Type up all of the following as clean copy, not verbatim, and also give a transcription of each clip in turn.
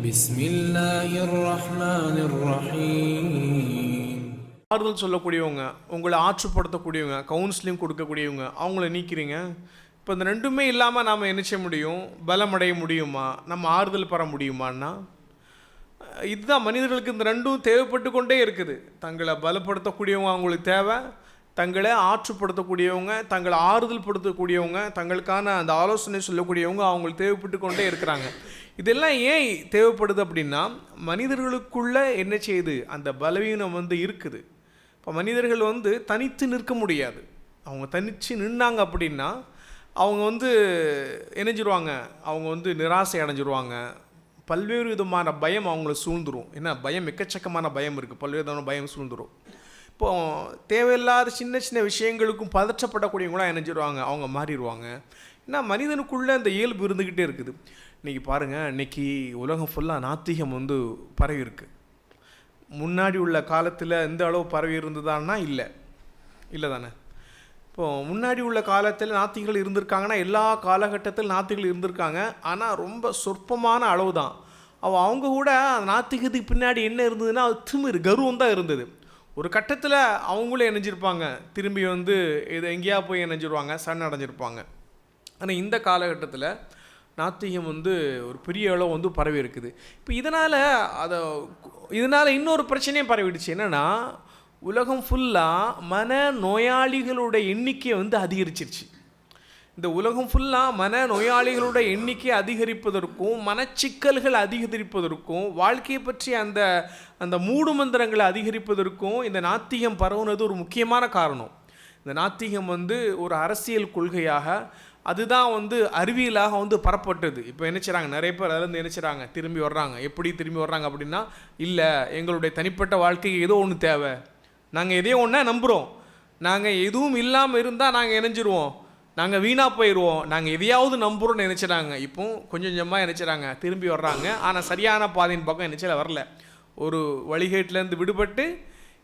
بسم الله الرحمن الرحيم. ஆறுதல் சொல்லக்கூடியவங்க, உங்களை ஆற்றுப்படுத்தக்கூடியவங்க, கவுன்சிலிங் கொடுக்கக்கூடியவங்க, அவங்கள நீக்கிறீங்க. இப்போ இந்த ரெண்டுமே இல்லாமல் நாம் என்ன செய்ய முடியும்? பலமடைய முடியுமா? நம்ம ஆறுதல் பெற முடியுமான்னா, இதுதான் மனிதர்களுக்கு இந்த ரெண்டும் தேவைப்பட்டு கொண்டே இருக்குது. தங்களை பலப்படுத்தக்கூடியவங்க அவங்களுக்கு தேவை, தங்களை ஆற்றுப்படுத்தக்கூடியவங்க, தங்களை ஆறுதல் படுத்தக்கூடியவங்க, தங்களுக்கான அந்த ஆலோசனை சொல்லக்கூடியவங்க அவங்களுக்கு தேவைப்பட்டு கொண்டே இருக்கிறாங்க. இதெல்லாம் ஏன் தேவைப்படுது அப்படின்னா, மனிதர்களுக்குள்ளே என்ன செய்யுது? அந்த பலவீனம் இருக்குது. இப்போ மனிதர்கள் தனித்து நிற்க முடியாது. அவங்க தனித்து நின்னாங்க அப்படின்னா அவங்க இணைஞ்சிருவாங்க, அவங்க நிராசை அடைஞ்சிருவாங்க. பல்வேறு விதமான பயம் அவங்கள சூழ்ந்துடும். ஏன்னா பயம், எக்கச்சக்கமான பயம் இருக்குது, பல்வேறு விதமான பயம் சூழ்ந்துடும். இப்போது தேவையில்லாத சின்ன சின்ன விஷயங்களுக்கும் பதற்றப்படக்கூடியவங்களாம் இணைஞ்சிருவாங்க, அவங்க மாறிடுவாங்க. ஏன்னா மனிதனுக்குள்ளே அந்த இயல்பு இருந்துக்கிட்டே இருக்குது. இன்றைக்கி பாருங்கள், இன்றைக்கி உலகம் ஃபுல்லாக நாத்திகம் பரவி இருக்குது. முன்னாடி உள்ள காலத்தில் எந்த அளவு பரவி இருந்ததான்னா இல்லை தானே. இப்போது முன்னாடி உள்ள காலத்தில் நாத்திகள் இருந்திருக்காங்கன்னா, எல்லா காலகட்டத்தில் நாத்திகள் இருந்திருக்காங்க. ஆனால் ரொம்ப சொற்பமான அளவு தான். அவங்க கூட அந்த நாத்திகத்துக்கு பின்னாடி என்ன இருந்ததுன்னா, அது திமிரு, கர்வம் தான் இருந்தது. ஒரு கட்டத்தில் அவங்களே இணைஞ்சிருப்பாங்க, திரும்பி இது எங்கேயா போய் இணைஞ்சிருவாங்க, சண்டை அடைஞ்சிருப்பாங்க. ஆனால் இந்த காலகட்டத்தில் நாத்திகம் ஒரு பெரிய அளவு பரவி இருக்குது. இப்போ இதனால் இன்னொரு பிரச்சனையும் பரவிடுச்சு. என்னென்னா, உலகம் ஃபுல்லாக மன நோயாளிகளுடைய எண்ணிக்கை அதிகரிச்சிருச்சு. இந்த உலகம் ஃபுல்லாக மன நோயாளிகளுடைய எண்ணிக்கை அதிகரிப்பதற்கும், மனச்சிக்கல்கள் அதிகரிப்பதற்கும், வாழ்க்கையை பற்றி அந்த மூடு மந்திரங்களை அதிகரிப்பதற்கும் இந்த நாத்திகம் பரவுனது ஒரு முக்கியமான காரணம். இந்த நாத்திகம் ஒரு அரசியல் கொள்கையாக, அதுதான் அறிவியலாக பரப்பட்டது. இப்போ என்ன செய்கிறாங்க, நிறைய பேர் அதில் என்ன திரும்பி வர்றாங்க. எப்படி திரும்பி வர்றாங்க அப்படின்னா, இல்லை, எங்களுடைய தனிப்பட்ட வாழ்க்கைக்கு ஏதோ ஒன்று தேவை, நாங்கள் எதையோ ஒன்றா நம்புகிறோம், நாங்கள் எதுவும் இல்லாமல் இருந்தால் நாங்கள் இணைஞ்சிருவோம், நாங்கள் வீணாக போயிடுவோம், நாங்கள் எதையாவது நம்புகிறோன்னு நினச்சிடாங்க. இப்போ கொஞ்சம் கொஞ்சமாக நினச்சிடாங்க, திரும்பி வர்றாங்க. ஆனால் சரியான பாதையின் பக்கம் நினச்சல வரல. ஒரு வழிகேட்டிலேருந்து விடுபட்டு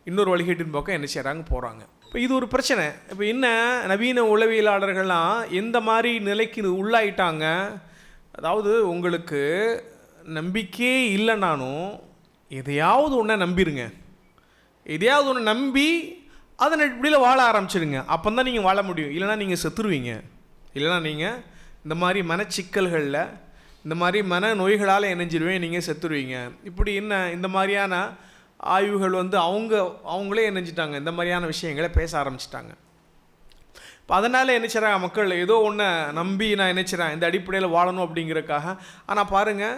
இன்னொரு வழிகேட்டின் பக்கம் என்ன செய்கிறாங்க, போகிறாங்க. இப்போ இது ஒரு பிரச்சனை. இப்போ என்ன, நவீன உளவியலாளர்கள்லாம் எந்த மாதிரி நிலைக்கு உள்ளாயிட்டாங்க? அதாவது உங்களுக்கு நம்பிக்கையே இல்லைனாலும் எதையாவது ஒன்றை நம்பிடுங்க, எதையாவது ஒன்று நம்பி அதன் அடிப்படையில் வாழ ஆரம்பிச்சிடுங்க. அப்போ தான் நீங்கள் வாழ முடியும். இல்லைனா நீங்கள் செத்துருவீங்க. இல்லைனா நீங்கள் இந்த மாதிரி மனச்சிக்கல்களில், இந்த மாதிரி மன நோய்களால் இணைஞ்சிருவேன், நீங்கள் செத்துருவீங்க. இப்படி என்ன, இந்த மாதிரியான ஆய்வுகள் அவங்களே இணைஞ்சிட்டாங்க, இந்த மாதிரியான விஷயங்களை பேச ஆரம்பிச்சிட்டாங்க. இப்போ அதனால் நினைச்சிட்றாங்க மக்கள், ஏதோ ஒன்றை நம்பி நான் நினைச்சிறேன் இந்த அடிப்படையில் வாழணும் அப்படிங்கிறதுக்காக. ஆனால் பாருங்கள்,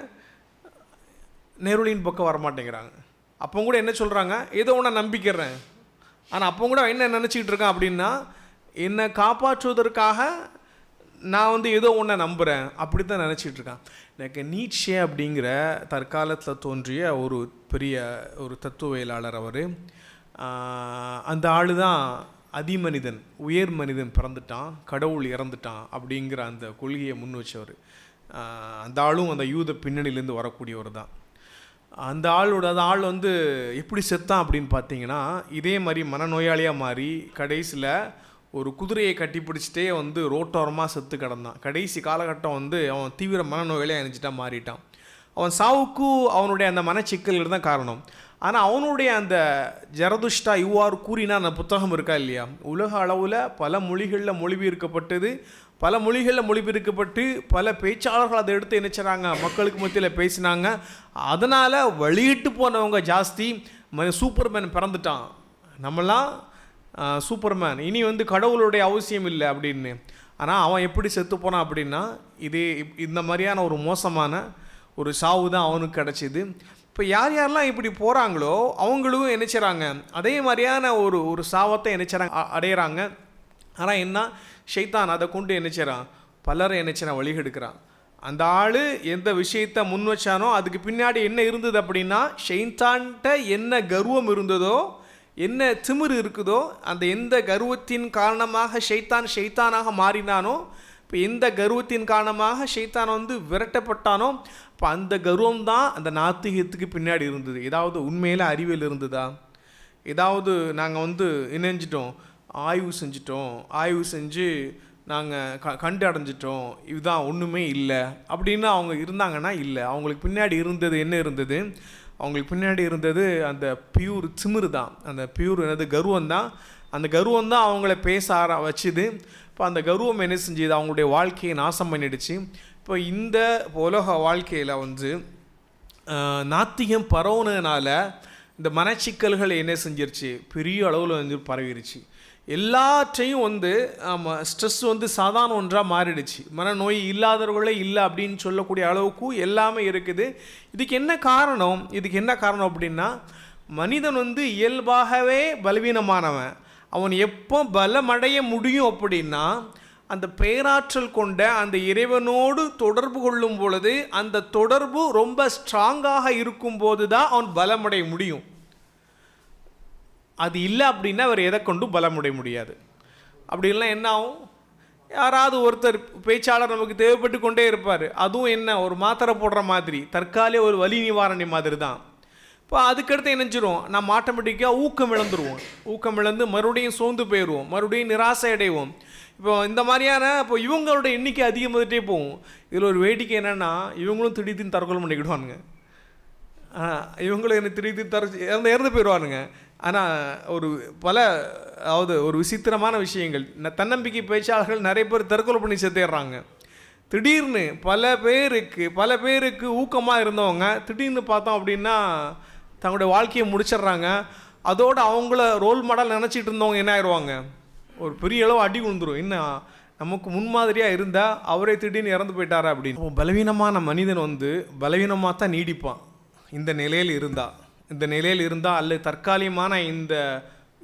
நேருளின் பக்கம் வரமாட்டேங்கிறாங்க. அப்போ கூட என்ன சொல்கிறாங்க, ஏதோ ஒன்றை நம்பிக்கிறேன். ஆனால் அப்போ கூட என்ன நினச்சிக்கிட்டு இருக்கேன் அப்படின்னா, என்னை காப்பாற்றுவதற்காக நான் ஏதோ ஒன்றை நம்புகிறேன், அப்படி தான் நினச்சிட்ருக்கேன். எனக்கு நீட்சே அப்படிங்கிற தற்காலத்தில் தோன்றிய ஒரு பெரிய ஒரு தத்துவவியலாளர். அந்த ஆள் தான் அதிமனிதன், உயர் மனிதன் பிறந்துட்டான், கடவுள் இறந்துட்டான் அப்படிங்கிற அந்த கொள்கையை முன் வச்சவர். அந்த ஆளும் அந்த யூத பின்னணியிலேருந்து வரக்கூடியவர் தான். அந்த ஆள் எப்படி செத்தான் அப்படின்னு பார்த்தீங்கன்னா, இதே மாதிரி மனநோயாளியாக மாறி கடைசியில் ஒரு குதிரையை கட்டி பிடிச்சிட்டே ரோட்டோரமாக செத்து கிடந்தான். கடைசி காலகட்டம் அவன் தீவிர மனநோயாளியாக இணைஞ்சிட்டா மாறிட்டான். அவன் சாவுக்கு அவனுடைய அந்த மனச்சிக்கல்கள் தான் காரணம். ஆனால் அவனுடைய அந்த ஜரதுஷ்டா இவ்வாறு கூறினா அந்த புத்தகம் இருக்கா இல்லையா, உலக அளவில் பல மொழிகளில் மொழிபெயர்க்கப்பட்டது. பல மொழிகளில் மொழிபெயர்க்கப்பட்டு பல பேச்சாளர்கள் அதை எடுத்து நினைச்சாங்க, மக்களுக்கு மத்தியில் பேசினாங்க. அதனால் வெளியிட்டு போனவங்க ஜாஸ்தி. சூப்பர்மேன் பிறந்துட்டான், நம்மளாம் சூப்பர்மேன், இனி கடவுளுடைய அவசியம் இல்லை அப்படின்னு. ஆனால் அவன் எப்படி செத்து போனான் அப்படின்னா, இந்த மாதிரியான ஒரு மோசமான ஒரு சாவு தான் அவனுக்கு கிடச்சிது. இப்போ யாரெல்லாம் இப்படி போகிறாங்களோ அவங்களும் நினைச்சாங்க அதே மாதிரியான ஒரு சாவத்தை நினைச்சாங்க, அடையிறாங்க. ஆனால் என்ன, ஷைத்தான் அதை கொண்டு நினைச்சான், பலரை நினைச்சான் வழிகெடுக்கிறான். அந்த ஆள் எந்த விஷயத்தை முன் வச்சானோ அதுக்கு பின்னாடி என்ன இருந்தது அப்படின்னா, ஷைத்தான்கிட்ட என்ன கர்வம் இருந்ததோ, என்ன திமிரு இருக்குதோ, அந்த எந்த கர்வத்தின் காரணமாக ஷைத்தானாக மாறினானோ, இப்போ எந்த கர்வத்தின் காரணமாக ஷைத்தான் விரட்டப்பட்டானோ, இப்போ அந்த கர்வம் தான் அந்த நாத்திகத்துக்கு பின்னாடி இருந்தது. ஏதாவது உண்மையில் அறிவியல் இருந்ததா? ஏதாவது நாங்கள் இணைஞ்சிட்டோம், ஆய்வு செஞ்சு நாங்கள் கண்டு அடைஞ்சிட்டோம், இதுதான் ஒன்றுமே இல்லை அப்படின்னு அவங்க இருந்தாங்கன்னா இல்லை. அவங்களுக்கு பின்னாடி இருந்தது என்ன இருந்தது? அவங்களுக்கு பின்னாடி இருந்தது அந்த பியூர் திமிரு தான், அந்த பியூர் என்னது கர்வம் தான். அந்த கர்வம் தான் அவங்கள பேச வச்சுது. இப்போ அந்த கர்வம் என்ன செஞ்சுது? அவங்களுடைய வாழ்க்கையை நாசம் பண்ணிடுச்சு. இப்போ இந்த உலக வாழ்க்கையில் நாத்திகம் பரவுனதுனால இந்த மனச்சிக்கல்கள் என்ன செஞ்சிருச்சு? பெரிய அளவில் பரவிடுச்சு. எல்லாற்றையும் ஸ்ட்ரெஸ் சாதாரண ஒன்றாக மாறிடுச்சு. மனநோய் இல்லாதவர்களே இல்லை அப்படின்னு சொல்லக்கூடிய அளவுக்கு எல்லாமே இருக்குது. இதுக்கு என்ன காரணம் அப்படின்னா, மனிதன் இயல்பாகவே பலவீனமானவன். அவன் எப்போ பலமடைய முடியும் அப்படின்னா, அந்த பேராற்றல் கொண்ட அந்த இறைவனோடு தொடர்பு கொள்ளும் பொழுது, அந்த தொடர்பு ரொம்ப ஸ்ட்ராங்காக இருக்கும்போது தான் அவன் பலமடைய முடியும். அது இல்லை அப்படின்னா அவர் எதை கொண்டும் பலமடைய முடியாது. அப்படின்லாம் என்ன ஆகும்? யாராவது ஒருத்தர் பேச்சாளர் நமக்கு தேவைப்பட்டு கொண்டே இருப்பார். அதுவும் என்ன, ஒரு மாத்திரை போடுற மாதிரி, தற்காலிக ஒரு வலி நிவாரணி மாதிரி தான். இப்போ அதுக்கடுத்து என்னச்சிரும், நம்ம ஆட்டோமேட்டிக்காக ஊக்கம் இழந்து மறுபடியும் சோர்ந்து போயிடுவோம், மறுபடியும் நிராசை அடைவோம். இப்போ இந்த மாதிரியான இவங்களோட எண்ணிக்கை அதிகமாகிட்டே போகும். இதில் ஒரு வேடிக்கை என்னென்னா, இவங்களும் திடீர்னு தற்கொலை பண்ணிக்கிடுவானுங்க. இவங்களும் என்ன திடீர்னு இறந்து போயிடுவானுங்க. ஆனால் ஒரு விசித்திரமான விஷயங்கள், தன்னம்பிக்கை பேச்சாளர்கள் நிறைய பேர் தற்கொலை பண்ணி செத்துடுறாங்க. திடீர்னு பல பேருக்கு ஊக்கமாக இருந்தவங்க திடீர்னு பார்த்தோம் அப்படின்னா தங்களுடைய வாழ்க்கையை முடிச்சிடுறாங்க. அதோடு அவங்கள ரோல் மாடல் நினச்சிட்டு இருந்தவங்க என்ன ஆயிடுவாங்க? ஒரு பெரிய அளவு அடி விழுந்துடும். என்ன, நமக்கு முன்மாதிரியாக இருந்தால் அவரே திடீர்னு இறந்து போயிட்டாரா அப்படின்னு. பலவீனமான மனிதன் பலவீனமாக தான் நீடிப்பான். இந்த நிலையில் இருந்தால் அல்லது தற்காலிகமான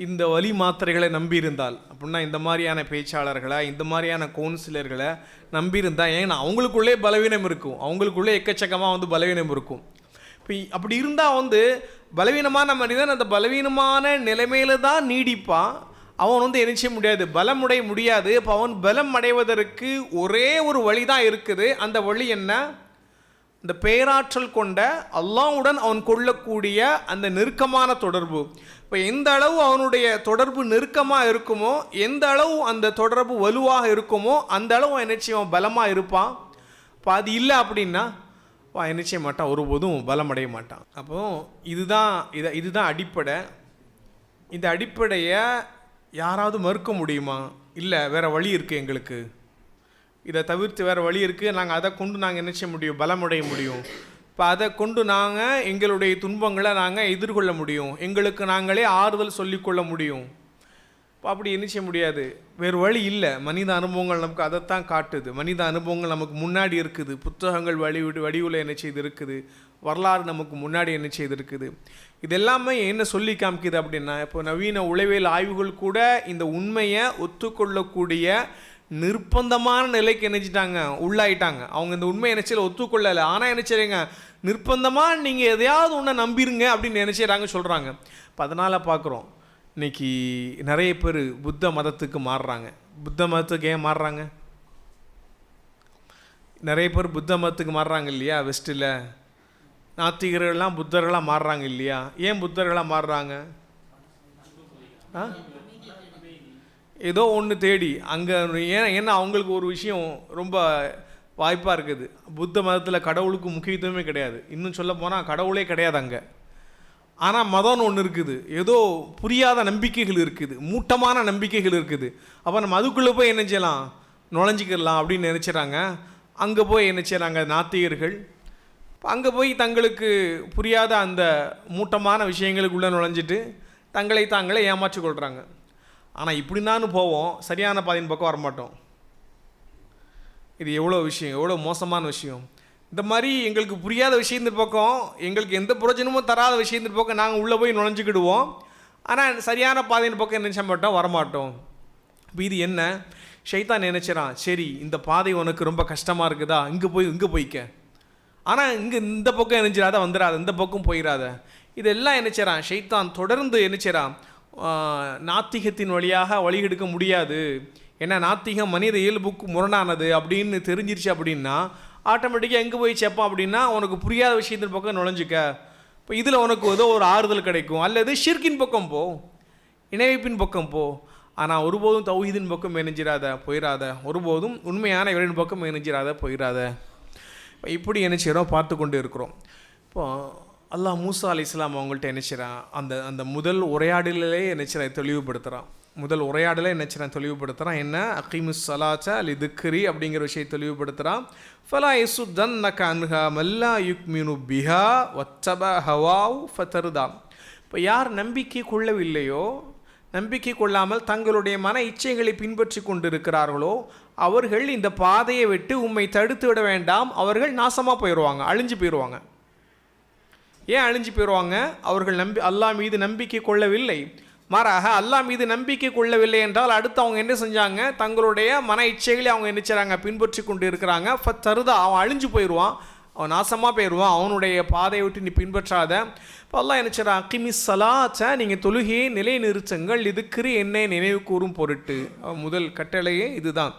இந்த வலி மாத்திரைகளை நம்பியிருந்தால் அப்படின்னா, இந்த மாதிரியான பேச்சாளர்களை, இந்த மாதிரியான கவுன்சிலர்களை நம்பியிருந்தால், ஏன்னா அவங்களுக்குள்ளே பலவீனம் இருக்கும், அவங்களுக்குள்ளே எக்கச்சக்கமாக பலவீனம் இருக்கும். இப்போ அப்படி இருந்தால் பலவீனமான மனிதன் அந்த பலவீனமான நிலைமையில தான் நீடிப்பான். அவன் என்ன செய்ய முடியாது? பலமுடைய முடியாது. இப்போ அவன் பலம் அடைவதற்கு ஒரே ஒரு வழி தான் இருக்குது. அந்த வழி என்ன? இந்த பேராற்றல் கொண்ட அல்லாஹ்வுடன் அவன் கொள்ளக்கூடிய அந்த நெருக்கமான தொடர்பு. இப்போ எந்த அளவு அவனுடைய தொடர்பு நெருக்கமாக இருக்குமோ, எந்த அளவு அந்த தொடர்பு வலுவாக இருக்குமோ, அந்த அளவு என்ன செய்வான்? பலமாக இருப்பான். இப்போ அது இல்லை அப்படின்னா என்ன செய்ய மாட்டான்? ஒருபோதும் பலமடைய மாட்டான். அப்போ இதுதான் அடிப்படை. இந்த அடிப்படையை யாராவது மறுக்க முடியுமா? இல்லை, வேறு வழி இருக்குது எங்களுக்கு, இதை தவிர்த்து வேறு வழி இருக்குது, நாங்கள் அதை கொண்டு என்ன செய்ய முடியும்? பலமடைய முடியும். இப்போ அதை கொண்டு நாங்கள் எங்களுடைய துன்பங்களை நாங்கள் எதிர்கொள்ள முடியும், எங்களுக்கு நாங்களே ஆறுதல் சொல்லிக்கொள்ள முடியும். இப்போ அப்படி என்ன செய்ய முடியாது, வேறு வழி இல்லை. மனித அனுபவங்கள் நமக்கு அதைத்தான் காட்டுது. மனித அனுபவங்கள் நமக்கு முன்னாடி இருக்குது, புத்தகங்கள் வடிவில் என்ன செய்து இருக்குது, வரலாறு நமக்கு முன்னாடி என்ன செய்து இருக்குது. இது எல்லாமே என்ன சொல்லி காமிக்குது அப்படின்னா, இப்போ நவீன உளவியல் ஆய்வுகள் கூட இந்த உண்மையை ஒத்துக்கொள்ளக்கூடிய நிர்பந்தமான நிலைக்கு நினைச்சிட்டாங்க, உள்ளாயிட்டாங்க. அவங்க இந்த உண்மையை நினைச்சல ஒத்துக்கொள்ளலை. ஆனால் என்ன செய்றாங்க? நிர்பந்தமாக நீங்கள் எதையாவது ஒன்றை நம்பிருங்க அப்படின்னு நினைச்சிடறாங்க, சொல்கிறாங்க. இப்போ அதனால் பார்க்குறோம், இன்றைக்கி நிறைய பேர் புத்த மதத்துக்கு மாறுறாங்க. புத்த மதத்துக்கு ஏன் மாறுறாங்க? நிறைய பேர் புத்த மதத்துக்கு மாறுறாங்க இல்லையா? வெஸ்ட்டில் நாத்திகர்கள்லாம் புத்தர்களாக மாறுறாங்க இல்லையா? ஏன் புத்தர்களாக மாறுறாங்க? ஏதோ ஒன்று தேடி அங்கே. ஏன்னா அவங்களுக்கு ஒரு விஷயம் ரொம்ப வாய்ப்பாக இருக்குது. புத்த மதத்தில் கடவுளுக்கு முக்கியத்துவமே கிடையாது. இன்னும் சொல்ல போனால் கடவுளே கிடையாது அங்கே. ஆனால் மதம்னு ஒன்று இருக்குது, ஏதோ புரியாத நம்பிக்கைகள் இருக்குது, மூட்டமான நம்பிக்கைகள் இருக்குது. அப்போ நம்ம அதுக்குள்ளே போய் என்ன செய்யலாம்? நுழைஞ்சிக்கிடலாம் அப்படின்னு நினச்சிட்றாங்க. அங்கே போய் என்ன செய்கிறாங்க நாத்திகர்கள்? அங்கே போய் தங்களுக்கு புரியாத அந்த மூட்டமான விஷயங்களுக்குள்ளே நுழைஞ்சிட்டு தங்களை தாங்களே ஏமாற்றி கொள்கிறாங்க. ஆனால் இப்படி நானும் போவோம், சரியான பாதையின் பக்கம் வரமாட்டோம். இது எவ்வளோ விஷயம், எவ்வளோ மோசமான விஷயம். இந்த மாதிரி எங்களுக்கு புரியாத விஷயத்தின் பக்கம், எங்களுக்கு எந்த பிரயோஜனமும் தராத விஷயத்தின் பக்கம் நாங்கள் உள்ளே போய் நுழைஞ்சிக்கிடுவோம். ஆனால் சரியான பாதையின் பக்கம் நினச்ச மாட்டோம், வரமாட்டோம். இப்போ இது என்ன? ஷைத்தான் நினைச்சிடான், சரி இந்த பாதை உனக்கு ரொம்ப கஷ்டமாக இருக்குதா, இங்கே போய்க்க. ஆனால் இந்த பக்கம் நினைச்சிடாத, வந்துடாத, இந்த பக்கம் போயிடாத. இதெல்லாம் நினைச்சிடான் ஷைத்தான். தொடர்ந்து நினைச்சிடான் நாத்திகத்தின் வழியாக வழி எடுக்க முடியாது. ஏன்னா நாத்திகம் மனித இயல்புக்கு முரணானது அப்படின்னு தெரிஞ்சிருச்சு அப்படின்னா ஆட்டோமேட்டிக்காக எங்கே போய் சேர்ப்பான் அப்படின்னா, உனக்கு புரியாத விஷயத்தின் பக்கம் நுழைஞ்சிக்க. இப்போ இதில் உனக்கு ஏதோ ஒரு ஆறுதல் கிடைக்கும். அல்லது ஷிர்கின் பக்கம் போ, இணைப்பின் பக்கம் போ. ஆனால் ஒருபோதும் தௌஹீதின் பக்கம் போயிடாத, ஒருபோதும் உண்மையான இறைவன் பக்கம் போயிடாத. இப்படி என்ன செய்கிறோம், பார்த்து கொண்டு இருக்கிறோம். இப்போ அல்லாஹ் மூசா அலைஹிஸ்ஸலாம் அவங்கள்ட்ட என்ன செய்கிறான், அந்த முதல் உரையாடலே என்ன செய்கிறான், தெளிவுபடுத்துகிறான். என்ன அகீமுஸ் ஸலாத்த லிதிக்ரி அப்படிங்கிற விஷயத்தை தெளிவுபடுத்துகிறான். ஃபலா யசுத்தன்னக அன்ஹா மல்லா யுக்மினு பிஹா வத்தப ஹவாவு ஃபதர்தா. இப்போ யார் நம்பிக்கை கொள்ளவில்லையோ, நம்பிக்கை கொள்ளாமல் தங்களுடைய மன இச்சைகளை பின்பற்றி கொண்டிருக்கிறார்களோ, அவர்கள் இந்த பாதையை விட்டு உம்மை தடுத்து விட வேண்டாம், அவர்கள் நாசமாக போயிடுவாங்க, அழிஞ்சு போயிடுவாங்க. ஏன் அழிஞ்சு போயிடுவாங்க? அவர்கள் அல்லாஹ் மீது நம்பிக்கை கொள்ளவில்லை. மாறாக அல்லாஹ் மீது நம்பிக்கை கொள்ளவில்லை என்றால் அடுத்து அவங்க என்ன செஞ்சாங்க, தங்களுடைய மன இச்சைகளை அவங்க என்ன செய்கிறாங்க, பின்பற்றி கொண்டு இருக்கிறாங்க. ஃபத்தருதா, அவன் அழிஞ்சு போயிடுவான், அவன் நாசமாக போயிடுவான், அவனுடைய பாதையை விட்டு நீ பின்பற்றாத. இப்போ அல்லாஹ் என்ன செய்கிறான், அகிமிஸ் ஸலாத்த, நீங்கள் தொழுகையை நிலை நிறுத்துங்கள், இதுக்கு என்னை நினைவு கூறும் பொருட்டு. முதல் கட்டளையே இதுதான்.